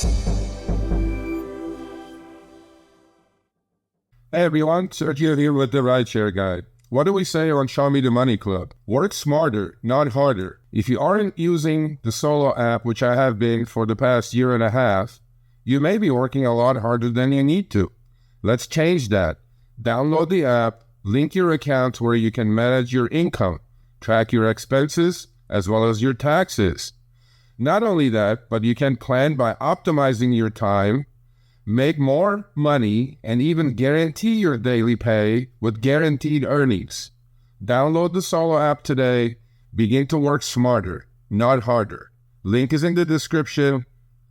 Hey everyone, Sergio here with the Rideshare Guy. What do we say on Show Me the Money Club? Work smarter, not harder. If you aren't using the Solo app, which I have been for the past year and a half, you may be working a lot harder than you need to. Let's change that. Download the app, link your account where you can manage your income, track your expenses, as well as your taxes. Not only that, but you can plan by optimizing your time, make more money, and even guarantee your daily pay with guaranteed earnings. Download the Solo app today. Begin to work smarter, not harder. Link is in the description.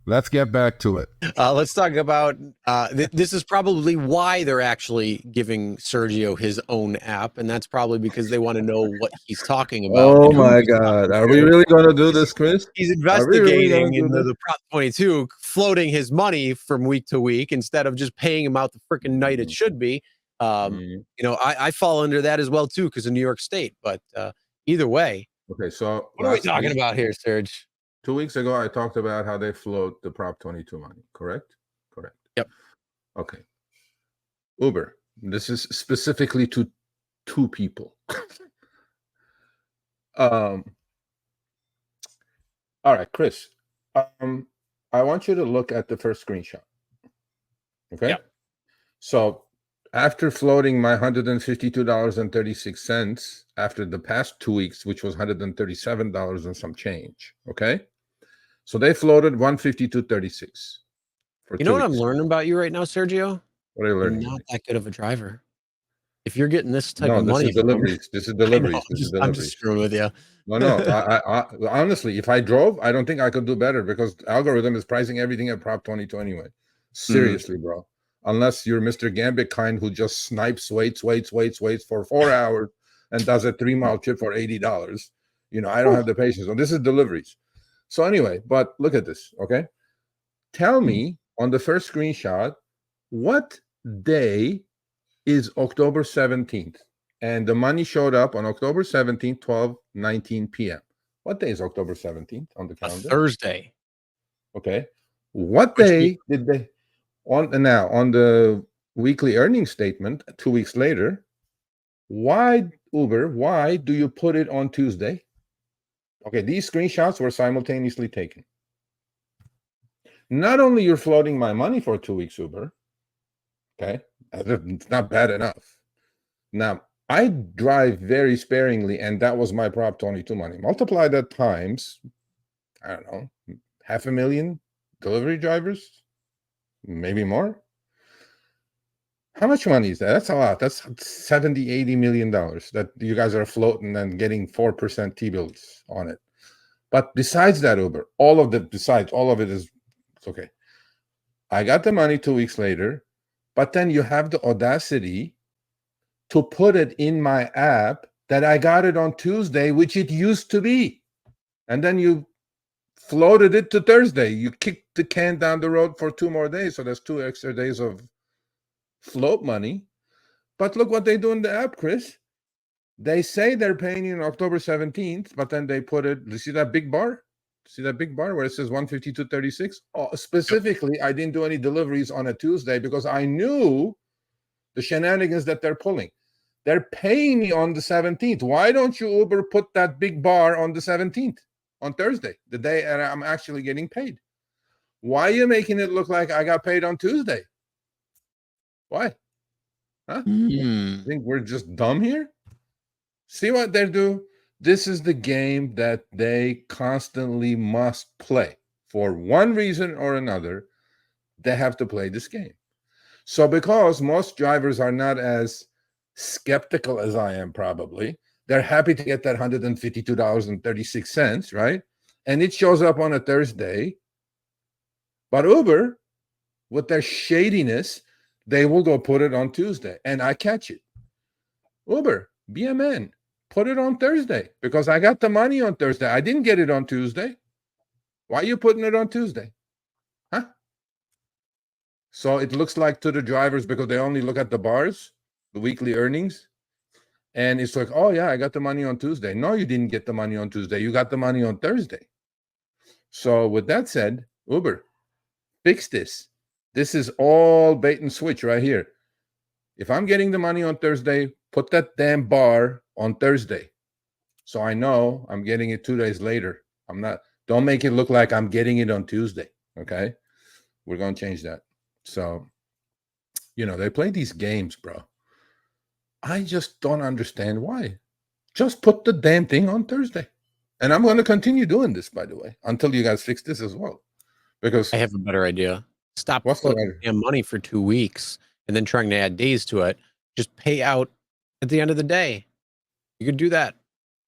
Let's get back to it. Let's talk about this is probably why they're actually giving Sergio his own app, and that's probably because they want to know what he's talking about. Oh my God. Are we really going to do this, Chris? He's investigating in the Prop 22, floating his money from week to week instead of just paying him out the freaking night it should be. You know, I fall under that as well, too, because of New York State. But either way. Okay, so what are we talking about here, Serge? 2 weeks ago, I talked about how they float the Prop 22 money, correct? Correct. Yep. Okay. Uber, this is specifically to two people. All right, Chris, I want you to look at the first screenshot. Okay? Yep. So after floating my $152.36 after the past 2 weeks, which was $137 and some change, okay? So they floated 152.36. You know what I'm learning about you right now, Sergio? What are you learning? You're not that good of a driver. If you're getting this type of money, this is deliveries. This is deliveries. I'm just screwing with you. No. I honestly, if I drove, I don't think I could do better because the algorithm is pricing everything at Prop 22 anyway. Seriously, bro. Unless you're Mr. Gambit kind who just snipes, waits for 4 hours and does a 3-mile trip for $80. You know, I don't have the patience. So this is deliveries. So anyway, but look at this, okay? Tell me on the first screenshot, what day is October 17th? And the money showed up on October 17th, 12:19 p.m. What day is October 17th on the calendar? Thursday. Okay. What day did they on the weekly earnings statement 2 weeks later? Why, Uber, why do you put it on Tuesday? Okay, these screenshots were simultaneously taken. Not only you're floating my money for 2 weeks, Uber, okay, it's not bad enough. Now, I drive very sparingly, and that was my Prop 22 money. Multiply that times, I don't know, 500,000 delivery drivers, maybe more. How much money is that? That's a lot. That's $70-80 million that you guys are floating and getting 4% T-bills on it. But besides that, Uber, all of it is it's okay. I got the money 2 weeks later, but then you have the audacity to put it in my app that I got it on Tuesday, which it used to be. And then you floated it to Thursday. You kicked the can down the road for 2 more days. So that's 2 extra days of float money. But look what they do in the app, Chris. They say they're paying you on October 17th, but then they put it, you see that big bar? See that big bar where it says 152.36? Oh, specifically, I didn't do any deliveries on a Tuesday because I knew the shenanigans that they're pulling. They're paying me on the 17th. Why don't you, Uber, put that big bar on the 17th, on Thursday, the day I'm actually getting paid? Why are you making it look like I got paid on Tuesday? Why? Huh? You think we're just dumb here? See what they do? This is the game that they constantly must play. For one reason or another, they have to play this game. So because most drivers are not as skeptical as I am, probably, they're happy to get that $152.36, right? And it shows up on a Thursday. But Uber, with their shadiness, they will go put it on Tuesday, and I catch it. Uber, be a man. Put it on Thursday because I got the money on Thursday. I didn't get it on Tuesday. Why are you putting it on Tuesday? Huh? So it looks like to the drivers, because they only look at the bars, the weekly earnings, and it's like, oh, yeah, I got the money on Tuesday. No, you didn't get the money on Tuesday. You got the money on Thursday. So with that said, Uber, Fix this. This is all bait and switch right here. If I'm getting the money on Thursday, put that damn bar on Thursday. So I know I'm getting it 2 days later. Don't make it look like I'm getting it on Tuesday. Okay. We're going to change that. So, they play these games, bro. I just don't understand why. Just put the damn thing on Thursday. And I'm going to continue doing this, by the way, until you guys fix this as well. Because I have a better idea. Stop floating money for 2 weeks and then trying to add days to it. Just pay out at the end of the day. You could do that.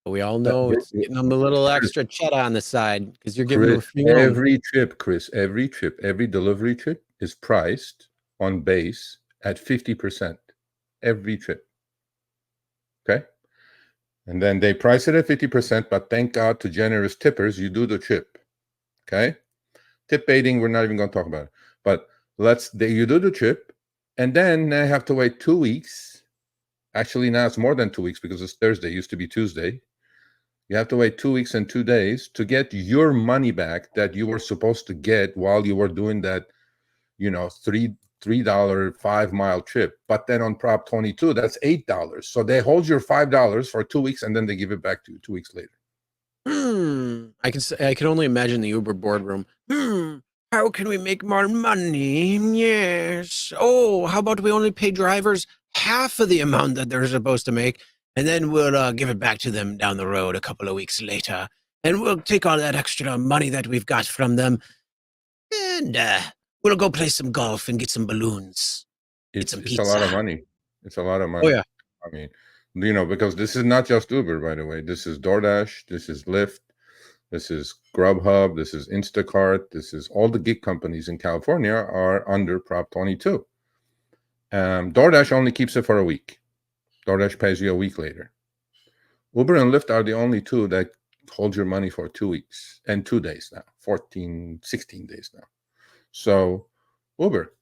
But we all know it's getting them a little extra cheddar on the side because you're giving them a free every trip, Chris, every delivery trip is priced on base at 50%. Every trip. Okay? And then they price it at 50%, but thank God to generous tippers, you do the trip. Okay? Tip baiting, we're not even going to talk about it. But you do the trip, and then they have to wait 2 weeks. Actually, now it's more than 2 weeks because it's Thursday. It used to be Tuesday. You have to wait 2 weeks and 2 days to get your money back that you were supposed to get while you were doing that, $3 5-mile trip. But then on Prop 22, that's $8. So they hold your $5 for 2 weeks and then they give it back to you 2 weeks later. I can only imagine the Uber boardroom. How can we make more money? Yes. Oh, how about we only pay drivers half of the amount that they're supposed to make, and then we'll give it back to them down the road a couple of weeks later, and we'll take all that extra money that we've got from them, and we'll go play some golf and get some balloons. It's a lot of money. It's a lot of money. Oh, yeah. I mean, because this is not just Uber, by the way. This is Doordash. This is Lyft. This is Grubhub. This is Instacart. This is all the gig companies in California are under Prop 22. DoorDash only keeps it for a week. DoorDash pays you a week later. Uber and Lyft are the only two that hold your money for 2 weeks and 2 days now, 16 days now. So Uber,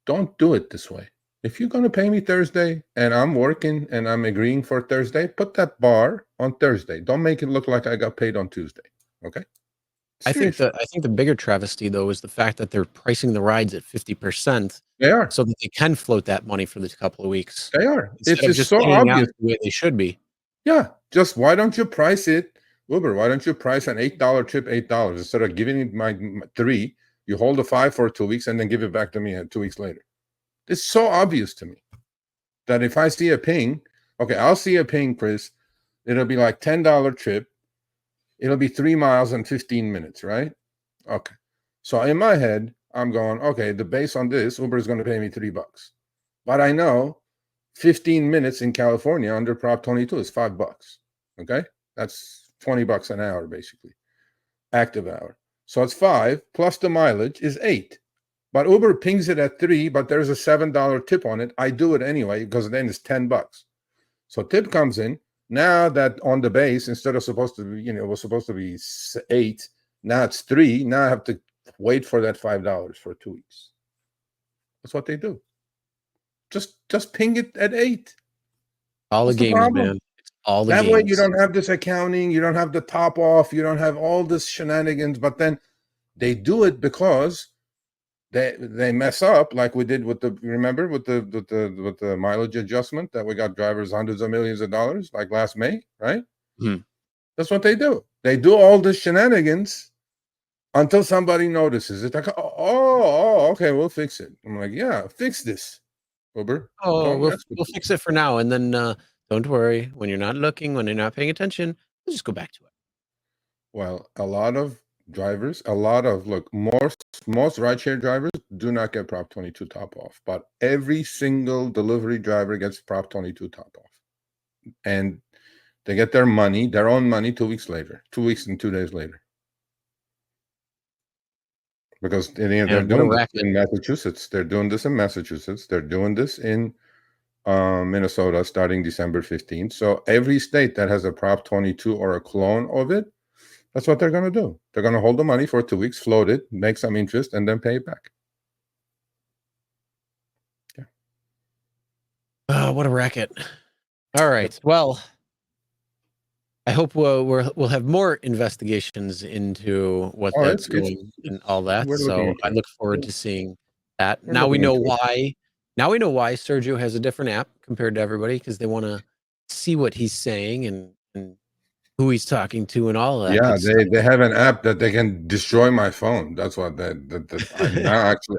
don't do it this way. If you're going to pay me Thursday and I'm working and I'm agreeing for Thursday, put that bar on Thursday. Don't make it look like I got paid on Tuesday. Okay? I think the bigger travesty though is the fact that they're pricing the rides at 50%. They are, so that they can float that money for this couple of weeks. They are. It's just so obvious the way they should be. Yeah, just why don't you price it, Uber? Why don't you price an $8 trip $8 instead of giving it my $3? You hold the $5 for 2 weeks and then give it back to me 2 weeks later. It's so obvious to me that if I see a ping, okay, I'll see a ping, Chris. It'll be like $10 trip. It'll be 3 miles and 15 minutes, right? Okay. So in my head, I'm going, okay, the base on this, Uber is going to pay me $3. But I know 15 minutes in California under Prop 22 is $5. Okay? That's $20 an hour, basically. Active hour. So it's 5 plus the mileage is 8. But Uber pings it at 3, but there's a $7 tip on it. I do it anyway because then it's $10. So tip comes in. Now that on the base, instead of supposed to be, it was supposed to be 8, now it's 3. Now I have to wait for that $5 for 2 weeks. That's what they do. Just ping it at 8. All the games, man. It's all the games. That way you don't have this accounting, you don't have the top off, you don't have all this shenanigans, but then they do it because they mess up like we did with the mileage adjustment that we got drivers hundreds of millions of dollars like last May, right? That's what they do. They do all this shenanigans until somebody notices it. Like, okay, we'll fix it. I'm like, yeah, fix this, Uber. We'll fix it for now, and then don't worry. When you're not looking, when you're not paying attention, we'll just go back to it. Well, a lot of drivers, most rideshare drivers do not get Prop 22 top off, but every single delivery driver gets Prop 22 top off, and they get their own money 2 weeks later, 2 weeks and 2 days later, because they're doing this in Massachusetts. They're doing this in Massachusetts. They're doing this in Minnesota starting December 15th. So every state that has a Prop 22 or a clone of it, that's what they're going to do. They're going to hold the money for 2 weeks, float it, make some interest, and then pay it back. Yeah. What a racket. All right. Well, I hope we'll have more investigations into what that's going and all that. So I look forward to seeing that. Now we know why. Now we know why Sergio has a different app compared to everybody, because they want to see what he's saying and who he's talking to and all that. Yeah, they have an app that they can destroy my phone. That's what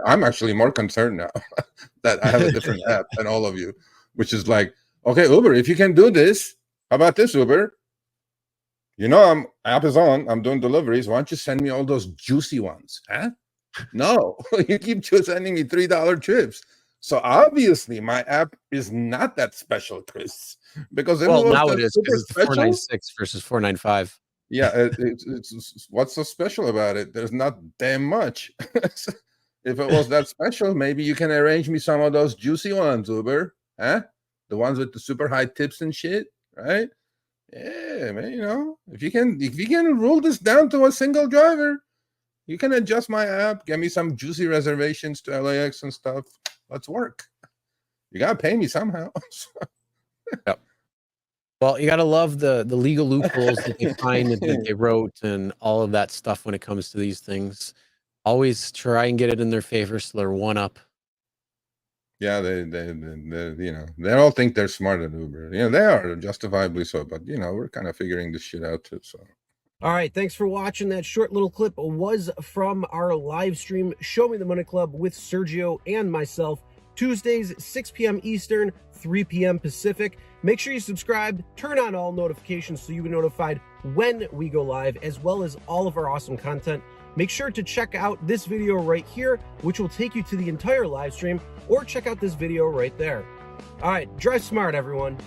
I'm actually more concerned now that I have a different app than all of you, which is like, okay, Uber, if you can do this, how about this, Uber? You know, app is on. I'm doing deliveries. Why don't you send me all those juicy ones? Huh? No, you keep sending me $3 trips. So obviously, my app is not that special, Chris. Because now it is, because it's $4.96 versus $4.95. Yeah, it's what's so special about it? There's not damn much. If it was that special, maybe you can arrange me some of those juicy ones, Uber. Huh? The ones with the super high tips and shit, right? Yeah, man, you know, if you can rule this down to a single driver, you can adjust my app, get me some juicy reservations to LAX and stuff. Let's work. You gotta pay me somehow. Yep. Well, you gotta love the legal loopholes that they find that they wrote and all of that stuff when it comes to these things. Always try and get it in their favor so they're one up. Yeah, they you know, they all think they're smarter than Uber. You know, they are justifiably so, but you know, we're kind of figuring this shit out too. So, all right, thanks for watching. That short little clip was from our live stream, Show Me the Money Club with Sergio and myself, Tuesdays, 6 p.m. Eastern, 3 p.m. Pacific. Make sure you subscribe, turn on all notifications so you'll be notified when we go live, as well as all of our awesome content. Make sure to check out this video right here, which will take you to the entire live stream, or check out this video right there. All right, drive smart, everyone.